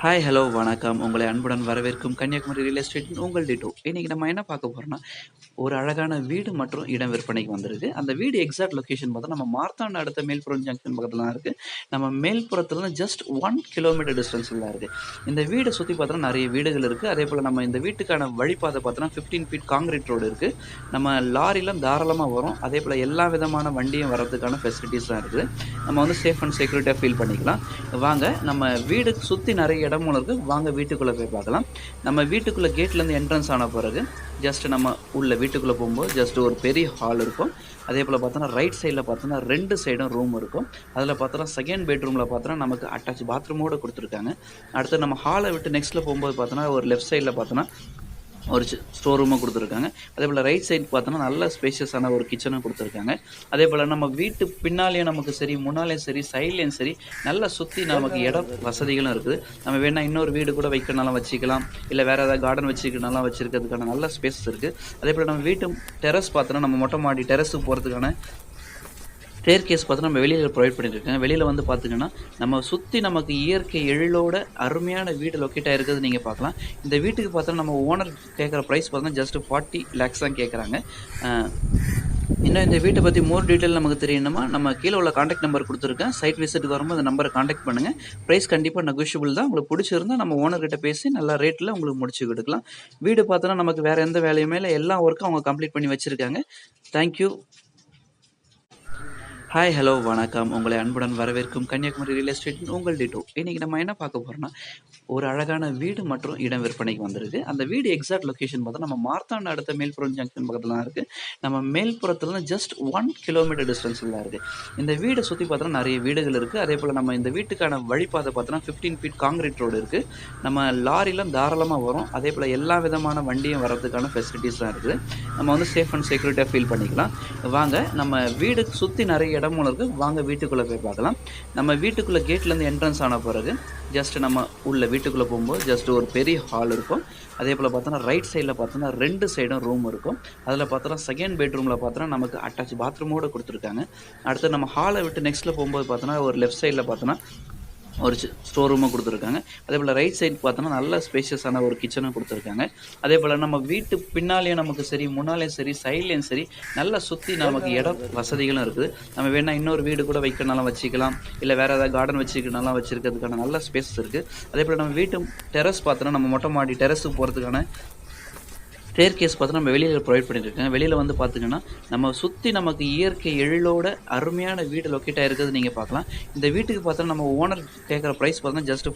Hi, hello, வணக்கம். உங்களை அன்புடன் வரவேற்கும் கன்னியாகுமரி ரியல் எஸ்டேட்டின் உங்கள் டிட்டோ. இன்னைக்கு நம்ம என்ன பார்க்க போறோம்னா, ஒரு அழகான வீடு மற்றும் இடம் விற்பனைக்கு வந்திருக்கு. அந்த வீடு எக்ஸாக்ட் லொகேஷன் பார்த்தா நம்ம மார்த்தாண்ட அடுத்த மேல்புறம் ஜங்ஷன் பக்கத்துல தான் இருக்கு. நம்ம மேல்புறத்துல ஜஸ்ட் 1 கிலோமீட்டர் டிஸ்டன்ஸ்ல தான் இருக்கு. இந்த வீட சுத்தி பார்த்தோம்னா நிறைய வீடுகள் இருக்கு. அதேபோல நம்ம இந்த வீட்டுக்கான வழிப்பாதை பார்த்தோம்னா 15 ஃபீட் கான்கிரீட் ரோடு இருக்கு. நம்ம லாரிலாம் தாராளமா வரும். அதேபோல எல்லா விதமான வண்டியும் வர்றதுக்கான ஃபெசிலிட்டிஸ்லாம் இருக்குது. நம்ம வந்து சேஃப் அண்ட் செக்யூரிட்டியா ஃபீல் பண்ணிக்கலாம். வாங்க நம்ம வீடு சுத்தி நிறைய இடமும் இருக்கு. வாங்க வீட்டுக்குள்ள போய் பார்க்கலாம். நம்ம வீட்டுக்குள்ள கேட்லேருந்து என்ட்ரன்ஸ் ஆன பிறகு ஜஸ்ட் நம்ம உள்ள வீட்டுக்குள்ள போகும்போது ஜஸ்ட் ஒரு பெரிய ஹால் இருக்கும். அதே போல் பார்த்தோன்னா ரைட் சைடில் பார்த்தோன்னா 2 சைடும் ரூம் இருக்கும். அதில் பார்த்தோன்னா செகண்ட் பெட்ரூமில் பார்த்தோன்னா நமக்கு அட்டாச் பாத்ரூமோடு கொடுத்துருக்காங்க. அடுத்து நம்ம ஹாலை விட்டு நெக்ஸ்ட்டில் போகும்போது பார்த்தோன்னா ஒரு லெஃப்ட் சைடில் பார்த்தோன்னா ஒரு ஸ்டோர் ரூமும் கொடுத்துருக்காங்க. அதே போல் ரைட் சைடு பார்த்தோன்னா நல்ல ஸ்பேஷியஸான ஒரு கிச்சனும் கொடுத்துருக்காங்க. அதே போல் நம்ம வீட்டு பின்னாலேயும் நமக்கு சரி, முன்னாலேயும் சரி, சைட்லேயும் சரி, நல்லா சுற்றி நமக்கு இடம் வசதிகளும் இருக்குது. நம்ம வேணால் இன்னொரு வீடு கூட வைக்கணும்னாலும் வச்சுக்கலாம். இல்லை வேறு ஏதாவது கார்டன் வச்சுக்கணும்னாலும் வச்சுருக்கிறதுக்கான நல்ல ஸ்பேஸ் இருக்குது. அதே போல் நம்ம வீட்டு டெரஸ் பார்த்தோன்னா நம்ம மொட்டை மாடி டெரஸுக்கு போகிறதுக்கான ஸ்டேர் கேஸ் பார்த்தா நம்ம வெளியில் ப்ரொவைட் பண்ணியிருக்கேன். வெளியில் வந்து பார்த்திங்கன்னா நம்ம சுற்றி நமக்கு இயற்கை எழிலோட அருமையான வீடு லொக்கேட் ஆகிருக்கிறது நீங்கள் பார்க்கலாம். இந்த வீட்டுக்கு பார்த்தா நம்ம ஓனர் கேட்குற ப்ரைஸ் பார்த்தோன்னா ஜஸ்ட் 40 lakhs தான் கேட்குறாங்க. இன்னும் இந்த வீட்டை பற்றி மோர் டீட்டெயில் நமக்கு தெரியணுமா, நம்ம கீழே உள்ள காண்டாக்ட் நம்பர் கொடுத்துருக்கேன். சைட் விசிட்டுக்கு வரும்போது அந்த நம்பரை காண்டாக்ட் பண்ணுங்கள். ப்ரைஸ் கண்டிப்பாக நெகோஷியபிள் தான். உங்களுக்கு பிடிச்சிருந்தா நம்ம ஓனர்கிட்ட பேசி நல்ல ரேட்டில் உங்களுக்கு முடிச்சு கொடுக்கலாம். வீடு பார்த்தோன்னா நமக்கு வேறு எந்த வேலையுமே இல்லை. எல்லா ஒர்க்கும் அவங்க கம்ப்ளீட் பண்ணி வச்சுருக்காங்க. தேங்க்யூ. ஹாய், ஹலோ, வணக்கம். உங்களை அன்புடன் வரவேற்கும் கன்னியாகுமரி ரியல் எஸ்டேட்டின் உங்கள் டிட்டோ. இன்னைக்கு நம்ம என்ன பார்க்க போறோம்னா, ஒரு அழகான வீடு மற்றும் இடம் விற்பனைக்கு வந்திருக்கு. அந்த வீடு எக்ஸாக்ட் லொகேஷன் பார்த்தா நம்ம மார்த்தாண்ட அடுத்த மேல்புறம் ஜங்ஷன் பக்கத்துல தான் இருக்கு. நம்ம மேல்புறத்துல ஜஸ்ட் 1 கிலோமீட்டர் டிஸ்டன்ஸ்ல தான் இருக்கு. இந்த வீடை சுற்றி பார்த்தோன்னா நிறைய வீடுகள் இருக்கு. அதே போல் நம்ம இந்த வீட்டுக்கான வழிப்பாதை பார்த்தோன்னா 15 ஃபீட் கான்கிரீட் ரோடு இருக்கு. நம்ம லாரிலாம் தாராளமாக வரும். அதே போல் எல்லா விதமான வண்டியும் வர்றதுக்கான ஃபெசிலிட்டிஸ்லாம் இருக்குது. நம்ம வந்து சேஃப் அண்ட் செக்யூரிட்டியாக ஃபீல் பண்ணிக்கலாம். வாங்க நம்ம வீடு சுற்றி நிறைய இடமும் இருக்கு. வாங்க வீட்டுக்குள்ள போய் பார்க்கலாம். நம்ம வீட்டுக்குள்ள கேட்லேருந்து என்ட்ரன்ஸ் ஆன பிறகு ஜஸ்ட் நம்ம உள்ள வீட்டுக்குள்ள போகும்போது ஜஸ்ட் ஒரு பெரிய ஹால் இருக்கும். அதே போல் பார்த்தோன்னா ரைட் சைடில் பார்த்தோன்னா 2 சைடும் ரூம் இருக்கும். அதில் பார்த்தோன்னா செகண்ட் பெட்ரூமில் பார்த்தோன்னா நமக்கு அட்டாச் பாத்ரூமோடு கொடுத்துருக்காங்க. அடுத்து நம்ம ஹாலை விட்டு நெக்ஸ்ட்டில் போகும்போது பார்த்தோன்னா ஒரு லெஃப்ட் சைடில் பார்த்தோன்னா ஒரு ஸ்டோர் ரூமும் கொடுத்துருக்காங்க. அதே போல் ரைட் சைடு பார்த்தோன்னா நல்ல ஸ்பேஷியஸான ஒரு கிச்சனும் கொடுத்துருக்காங்க. அதே போல் நம்ம வீட்டு பின்னாலேயும் நமக்கு சரி, முன்னாலேயும் சரி, சைட்லேயும் சரி, நல்லா சுற்றி நமக்கு இடம் வசதிகளும் இருக்குது. நம்ம வேணால் இன்னொரு வீடு கூட வைக்கணும்னாலும் வச்சுக்கலாம். இல்லை வேறு ஏதாவது கார்டன் வச்சுக்கணும்னாலும் வச்சுருக்கிறதுக்கான நல்ல ஸ்பேஸ் இருக்குது. அதே போல் நம்ம வீட்டு டெரஸ் பார்த்தோன்னா நம்ம மொட்டை மாடி டெரஸுக்கு போகிறதுக்கான ஸ்டேர் கேஸ் பார்த்தா நம்ம வெளியில் ப்ரொவைட் பண்ணியிருக்கேன். வெளியில் வந்து பார்த்திங்கன்னா நம்ம சுற்றி நமக்கு இயற்கை எழிலோட அருமையான வீடு லொக்கேட் ஆகிருக்கிறது நீங்கள் பார்க்கலாம். இந்த வீட்டுக்கு பார்த்தா நம்ம ஓனர் கேட்குற ப்ரைஸ் பார்த்தா ஜஸ்ட்